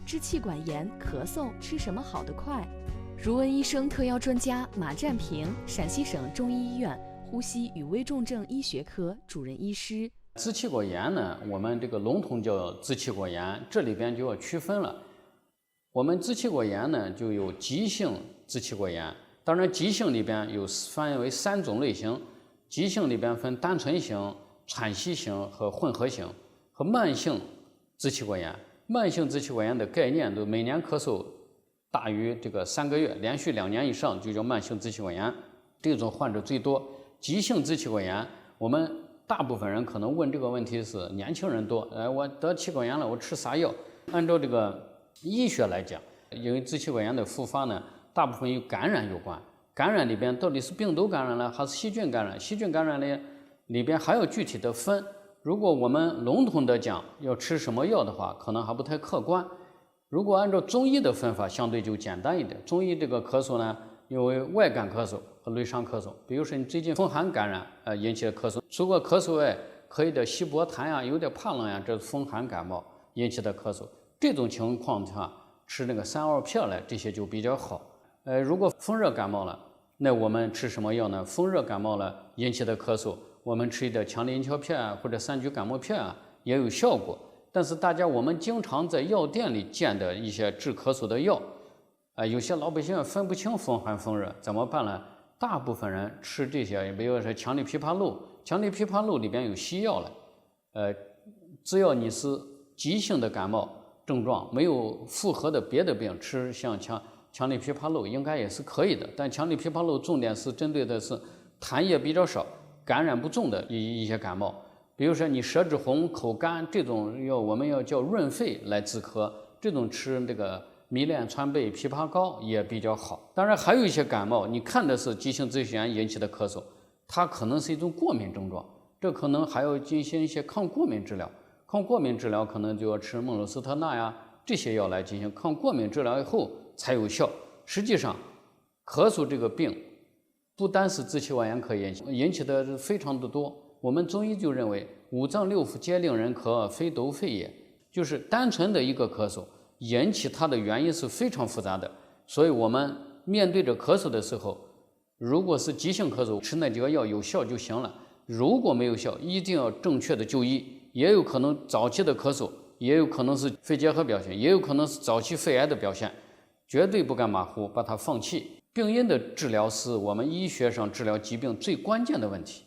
支气管炎、咳嗽吃什么好得快？如文医生特邀专家马占平，陕西省中医医院呼吸与危重症医学科主任医师。支气管炎呢，我们这个笼统叫支气管炎，这里边就要区分了。我们支气管炎呢，就有急性支气管炎，当然急性里边有分为3种类型，急性里边分单纯型、喘息型和混合型。和慢性支气管炎，慢性支气管炎的概念都每年咳嗽大于这个3个月，连续2年以上就叫慢性支气管炎，这种患者最多。急性支气管炎，我们大部分人可能问这个问题是年轻人多，我得气管炎了，我吃啥药？按照这个医学来讲，因为支气管炎的复发呢，大部分与感染有关。感染里边到底是病毒感染了还是细菌感染？细菌感染里边还要具体的分。如果我们笼统的讲要吃什么药的话，可能还不太客观。如果按照中医的分法，相对就简单一点。中医这个咳嗽呢，因为外感咳嗽和内伤咳嗽。比如说你最近风寒感染引起的咳嗽，除了咳嗽外，可以的吸薄痰呀，有点怕冷呀，这是风寒感冒引起的咳嗽。这种情况下吃那个3-2片来，这些就比较好。如果风热感冒了，那我们吃什么药呢？风热感冒了引起的咳嗽，我们吃一点强力银翘片啊，或者3聚感冒片啊，也有效果。但是我们经常在药店里见的一些治咳嗽的药，有些老百姓分不清风寒风热，怎么办呢？大部分人吃这些，比如说强力枇杷露，强力枇杷露里边有西药了，只要你是急性的感冒症状，没有复合的别的病，吃像强力枇杷露应该也是可以的。但强力枇杷露重点是针对的是痰液比较少、感染不重的一些感冒，比如说你舌质红、口干这种药，我们要叫润肺来止咳，这种吃这个迷恋川贝、枇杷膏也比较好。当然还有一些感冒，你看的是急性支气炎引起的咳嗽，它可能是一种过敏症状，这可能还要进行一些抗过敏治疗。抗过敏治疗可能就要吃孟鲁司特钠呀这些药来进行抗过敏治疗以后才有效。实际上，咳嗽这个病不单是支气管炎可以引起的非常的多。我们中医就认为五脏六腑皆令人咳，非斗肺也，就是单纯的一个咳嗽引起它的原因是非常复杂的。所以我们面对着咳嗽的时候，如果是急性咳嗽，吃那几个药有效就行了。如果没有效，一定要正确的就医。也有可能早期的咳嗽，也有可能是肺结核表现，也有可能是早期肺癌的表现，绝对不敢马虎把它放弃。病因的治疗是我们医学上治疗疾病最关键的问题。